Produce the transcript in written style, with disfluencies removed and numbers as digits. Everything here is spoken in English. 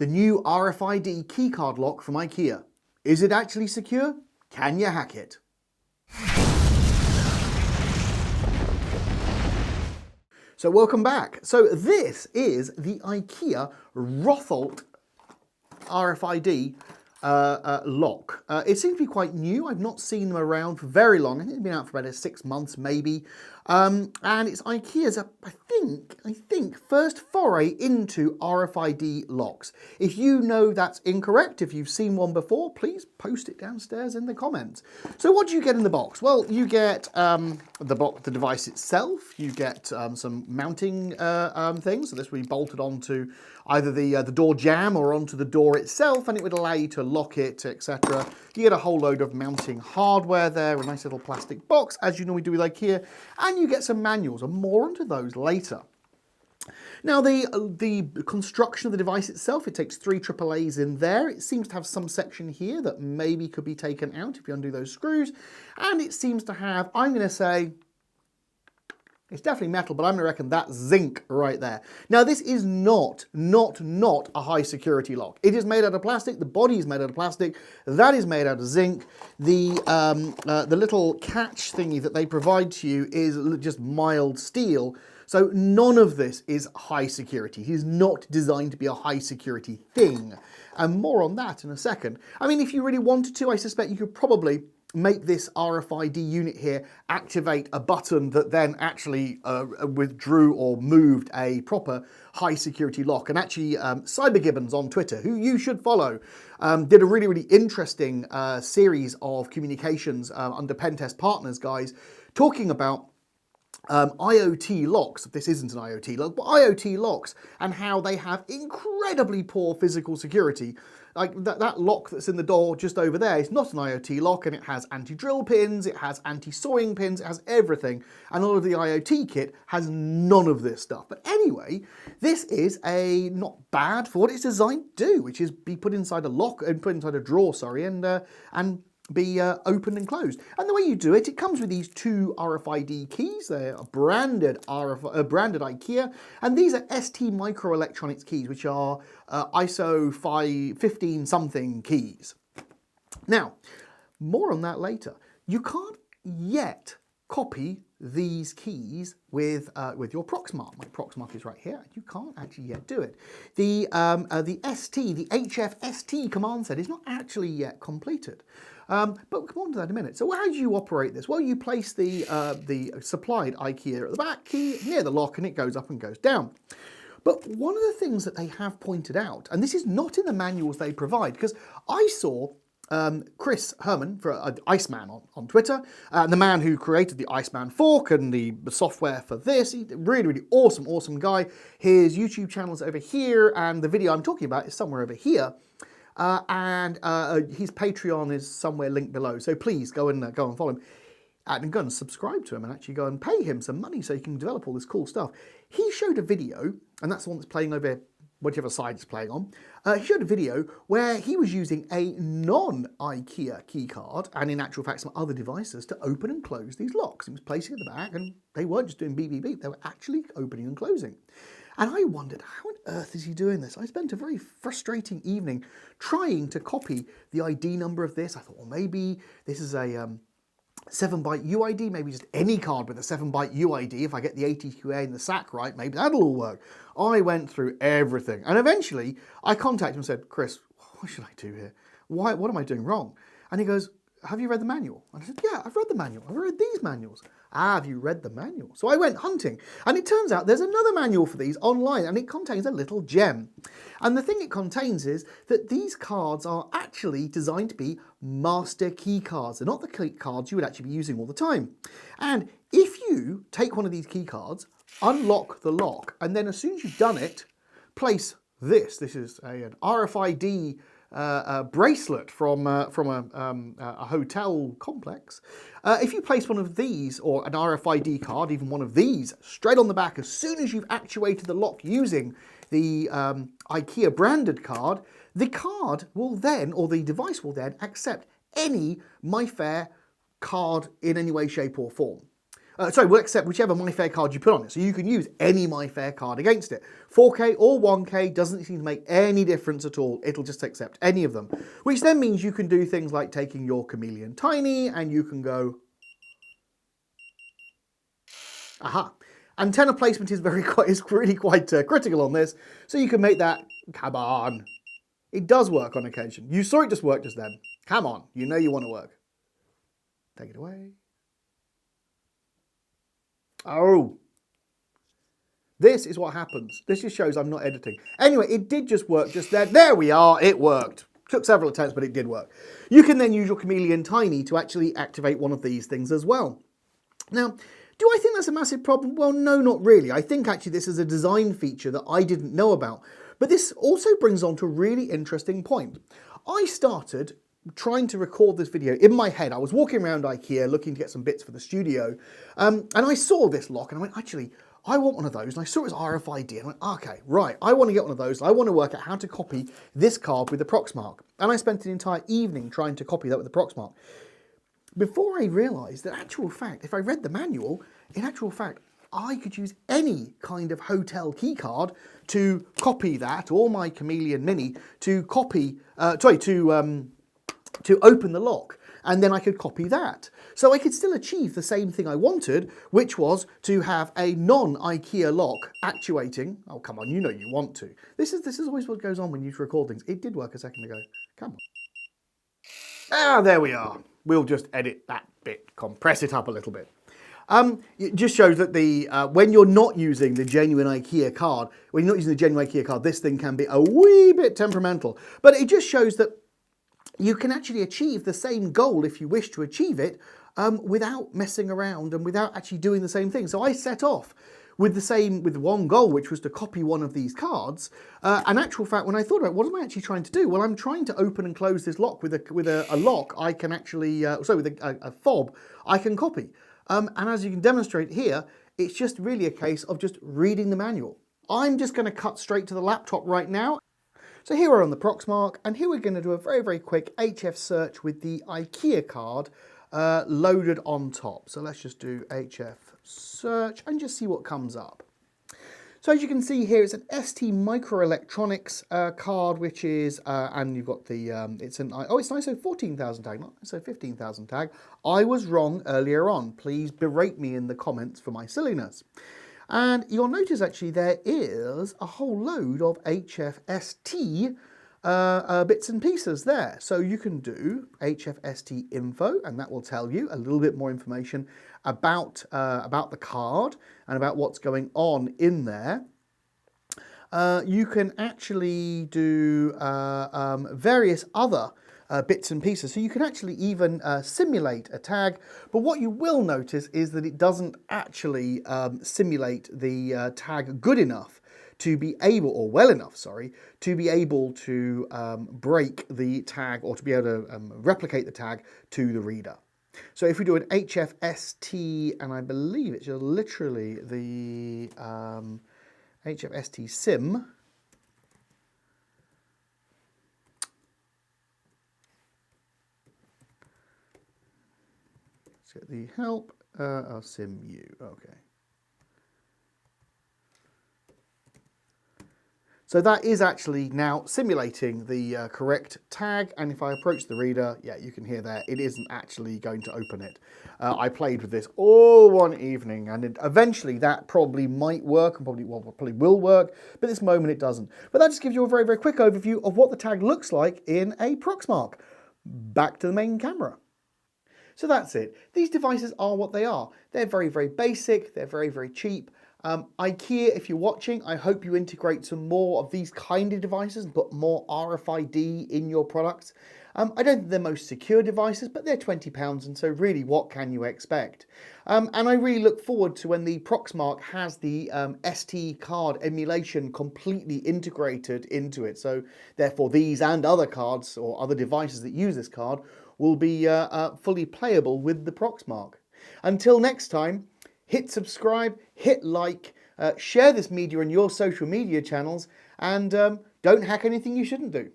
The new RFID keycard lock from IKEA. Is it actually secure? Can you hack it? So welcome back. So this is the IKEA Rothult RFID lock. It seems to be quite new. I've not seen them around for very long. I think they've been out for about 6 months maybe. And it's IKEA's, I think, first foray into RFID locks. If you know that's incorrect, if you've seen one before, please post it downstairs in the comments. So what do you get in the box? Well, you get the device itself. You get some mounting things. So this will be bolted onto either the door jamb or onto the door itself, and it would allow you to lock it, etc. You get a whole load of mounting hardware there, a nice little plastic box, as you normally do with IKEA, and you get some manuals, and more onto those later. Now the construction of the device itself, it takes 3 AAAs in there. It seems to have some section here that maybe could be taken out if you undo those screws, and it seems to have, I'm going to say, it's definitely metal, but I'm going to reckon that's zinc right there. Now this is not a high security lock. It is made out of plastic, the body is made out of plastic, that is made out of zinc. The little catch thingy that they provide to you is just mild steel. So none of this is high security. It is not designed to be a high security thing. And more on that in a second. I mean, if you really wanted to, I suspect you could probably make this RFID unit here activate a button that then actually withdrew or moved a proper high security lock. And actually CyberGibbons on Twitter, who you should follow, did a really interesting series of communications under Pentest Partners guys talking about IoT locks. This isn't an IoT lock, but IoT locks, and how they have incredibly poor physical security. Like that lock that's in the door just over there is not an IoT lock, and it has anti-drill pins, it has anti-sawing pins, it has everything, and all of the IoT kit has none of this stuff. But anyway, this is not bad for what it's designed to do, which is be put inside a lock and put inside a drawer, sorry, and be opened and closed. And the way you do it, it comes with these 2 RFID keys. They're branded IKEA, and these are ST Microelectronics keys, which are ISO 15 something keys. Now, more on that later. You can't yet copy these keys with your Proxmark. My Proxmark is right here. You can't actually yet do it. The HFST command set is not actually yet completed. But we'll come on to that in a minute. So how do you operate this? Well, you place the supplied IKEA at the back key near the lock, and it goes up and goes down. But one of the things that they have pointed out, and this is not in the manuals they provide, because I saw Chris Herman, for Iceman on Twitter, the man who created the Iceman fork and the software for this. He's a really awesome guy. His YouTube channel is over here, and the video I'm talking about is somewhere over here. His Patreon is somewhere linked below, so please go and follow him, and go and subscribe to him, and actually go and pay him some money so he can develop all this cool stuff. He showed a video, and that's the one that's playing over whichever side it's playing on. He showed a video where he was using a non-IKEA keycard, and in actual fact some other devices, to open and close these locks. He was placing it at the back, and they weren't just doing beep beep beep, they were actually opening and closing. And I wondered, how on earth is he doing this? I spent a very frustrating evening trying to copy the ID number of this. I thought, well, maybe this is a 7-byte UID, maybe just any card with a 7-byte UID. If I get the ATQA and the SAC right, maybe that'll all work. I went through everything, and eventually I contacted him and said, Chris, what should I do here? What am I doing wrong? And he goes, have you read the manual? And I said, yeah, I've read the manual. I've read these manuals. Ah, have you read the manual? So I went hunting, and it turns out there's another manual for these online, and it contains a little gem. And the thing it contains is that these cards are actually designed to be master key cards. They're not the key cards you would actually be using all the time. And if you take one of these key cards, unlock the lock, and then as soon as you've done it, place this. This is an RFID bracelet from a hotel complex. If you place one of these, or an RFID card, even one of these, straight on the back, as soon as you've actuated the lock using the IKEA branded card, the card will then, or the device will then, accept any MyFair card in any way, shape or form. sorry, will accept whichever MyFair card you put on it. So you can use any MyFair card against it. 4K or 1K doesn't seem to make any difference at all. It'll just accept any of them. Which then means you can do things like taking your Chameleon Tiny and you can go... Aha. Antenna placement is really quite critical on this. So you can make that... Come on. It does work on occasion. You saw it just work just then. Come on. You know you want to work. Take it away. Oh, this is what happens. This just shows I'm not editing. Anyway, it did just work just there. There we are, it worked. Took several attempts, but it did work. You can then use your Chameleon Tiny to actually activate one of these things as well. Now, do I think that's a massive problem? Well, no, not really. I think actually this is a design feature that I didn't know about. But this also brings on to a really interesting point. I started trying to record this video in my head. I was walking around IKEA looking to get some bits for the studio, and I saw this lock and I went, actually, I want one of those. And I saw it was RFID and I went, okay, right, I want to get one of those. I want to work out how to copy this card with the Proxmark. And I spent an entire evening trying to copy that with the Proxmark. Before I realised that, actual fact, if I read the manual, in actual fact, I could use any kind of hotel key card to copy that, or my Chameleon Mini to copy, to open the lock, and then I could copy that. So I could still achieve the same thing I wanted, which was to have a non-IKEA lock actuating. Oh, come on, you know you want to. This is always what goes on when you record things. It did work a second ago. Come on. Ah, there we are. We'll just edit that bit, compress it up a little bit. It just shows that when you're not using the genuine IKEA card, this thing can be a wee bit temperamental. But it just shows that you can actually achieve the same goal if you wish to achieve it without messing around and without actually doing the same thing. So I set off with one goal, which was to copy one of these cards. In actual fact, when I thought about what am I actually trying to do? Well, I'm trying to open and close this lock with a lock I can actually, with a fob I can copy. And as you can demonstrate here, it's just really a case of just reading the manual. I'm just going to cut straight to the laptop right now. So here we're on the Proxmark, and here we're going to do a very, very quick HF search with the IKEA card loaded on top. So let's just do HF search and just see what comes up. So as you can see here, it's an ST Microelectronics card, which is, and you've got the, it's an ISO 14,000 tag, not ISO 15,000 tag. I was wrong earlier on. Please berate me in the comments for my silliness. And you'll notice actually there is a whole load of HFST bits and pieces there. So you can do HFST info, and that will tell you a little bit more information about the card and about what's going on in there. You can actually do various other bits and pieces. So you can actually even simulate a tag, but what you will notice is that it doesn't actually simulate the tag good enough to be able, or well enough, sorry, to be able to break the tag or to be able to replicate the tag to the reader. So if we do an HFST, and I believe it's just literally the HFST sim, get the help, sim u, okay. So that is actually now simulating the correct tag, and if I approach the reader, yeah, you can hear there, it isn't actually going to open it. I played with this all one evening, and eventually that probably might work, and probably will work, but at this moment it doesn't. But that just gives you a very, very quick overview of what the tag looks like in a Proxmark. Back to the main camera. So that's it. These devices are what they are. They're very, very basic. They're very, very cheap. IKEA, if you're watching, I hope you integrate some more of these kind of devices and put more RFID in your products. I don't think they're most secure devices, but they're £20, and so really, what can you expect? And I really look forward to when the Proxmark has the ST card emulation completely integrated into it. So therefore, these and other cards or other devices that use this card will be fully playable with the Proxmark. Until next time, hit subscribe, hit like, share this media on your social media channels, and don't hack anything you shouldn't do.